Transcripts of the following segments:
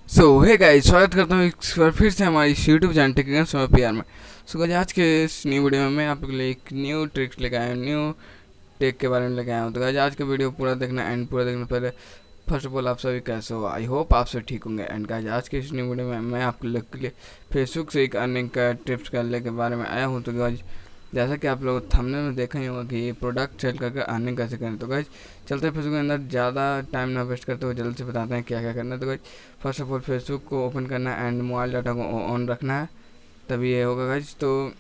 सो hey guys, स्वागत करता हूँ एक बार फिर से हमारी यूट्यूब चैनल टेक समय पीआर में। सो गाइस, आज के इस न्यू वीडियो में मैं आप लोगों के लिए एक न्यू ट्रिक्स लेके आया हूँ, न्यू टेक के बारे में लेके आया हूँ। तो गाइस, आज का वीडियो पूरा देखना एंड पूरा देखने पहले फर्स्ट ऑफ ऑल आप सभी कैसे हो। आई होप आप सब ठीक होंगे। एंड गाइस, आज के इस न्यू वीडियो में मैं आप लोग के लिए फेसबुक से एक अर्निंग का टिप्स करने के बारे में आया हूँ। तो गाइस, जैसा कि आप लोग थंबनेल में देखा ही होगा कि ये प्रोडक्ट सेल करके अर्निंग कैसे करें। तो गाइस, चलते हैं फेसबुक के अंदर, ज़्यादा टाइम ना वेस्ट करते हुए जल्द से बताते हैं क्या क्या करना है। तो guys, first of all Facebook को ओपन करना है एंड मोबाइल डाटा को ऑन रखना है, तभी ये होगा गाइस। तो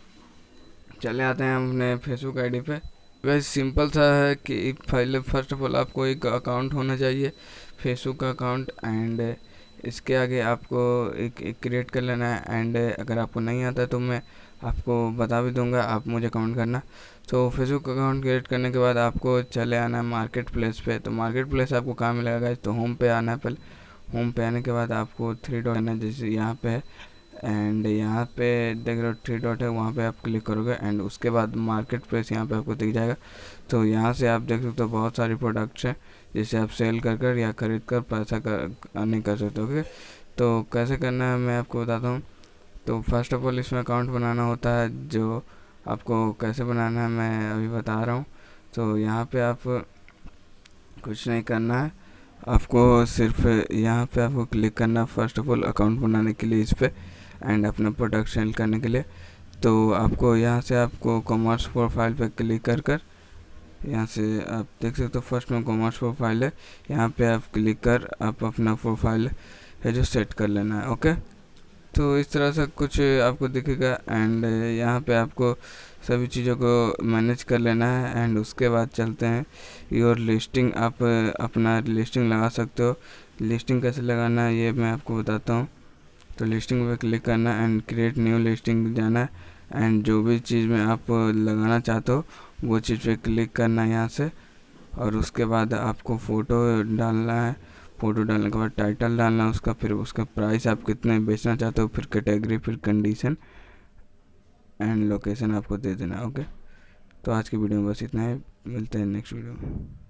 चले आते हैं हम अपने फेसबुक आईडी पे। गाइस, सिंपल सा है कि पहले फर्स्ट ऑफ ऑल आपको एक अकाउंट होना चाहिए, फेसबुक का अकाउंट। एंड इसके आगे आपको एक क्रिएट कर लेना है। एंड अगर आपको नहीं आता है तो मैं आपको बता भी दूंगा, आप मुझे कमेंट करना। तो फेसबुक अकाउंट क्रिएट करने के बाद आपको चले आना है मार्केट प्लेस पे। तो मार्केट प्लेस आपको कहाँ मिलेगा गाइस, तो होम पे आना है। पहले होम पे आने के बाद आपको थ्री डॉट आना है, जैसे यहाँ पे है। एंड यहाँ पे देख रहे हो थ्री डॉट है, वहाँ पे आप क्लिक करोगे एंड उसके बाद मार्केट प्लेस यहाँ पे आपको दिख जाएगा। तो यहाँ से आप देख सकते हो बहुत सारी प्रोडक्ट्स हैं जिसे आप सेल कर कर या खरीद कर पैसा अर्निंग कर सकते हो। ओके, तो कैसे करना है मैं आपको बताता हूँ। तो फर्स्ट ऑफ ऑल इसमें अकाउंट बनाना होता है, जो आपको कैसे बनाना है मैं अभी बता रहा हूँ। तो यहाँ पे आप कुछ नहीं करना है, आपको सिर्फ यहाँ पे आपको क्लिक करना है फर्स्ट ऑफ ऑल अकाउंट बनाने के लिए इस पर एंड अपना प्रोडक्ट सेल करने के लिए। तो आपको यहाँ से आपको कॉमर्स प्रोफाइल पे क्लिक कर कर यहाँ से आप देख सकते हो फर्स्ट में कॉमर्स प्रोफाइल है, यहाँ पे आप क्लिक कर आप अपना प्रोफाइल है जो सेट कर लेना है। ओके, तो इस तरह से कुछ आपको दिखेगा एंड यहाँ पे आपको सभी चीज़ों को मैनेज कर लेना है। एंड उसके बाद चलते हैं योर लिस्टिंग, आप अपना लिस्टिंग लगा सकते हो। लिस्टिंग कैसे लगाना है ये मैं आपको बताता हूँ। तो लिस्टिंग पे क्लिक करना है एंड क्रिएट न्यू लिस्टिंग जाना है। एंड जो भी चीज़ में आप लगाना चाहते हो वो चीज़ पे क्लिक करना है यहाँ से। और उसके बाद आपको फ़ोटो डालना है, फ़ोटो डालने के बाद टाइटल डालना है उसका, फिर उसका प्राइस आप कितने बेचना चाहते हो, फिर कैटेगरी, फिर कंडीशन एंड लोकेशन आपको दे देना। ओके, तो आज की वीडियो में बस इतना है, मिलते हैं नेक्स्ट वीडियो में।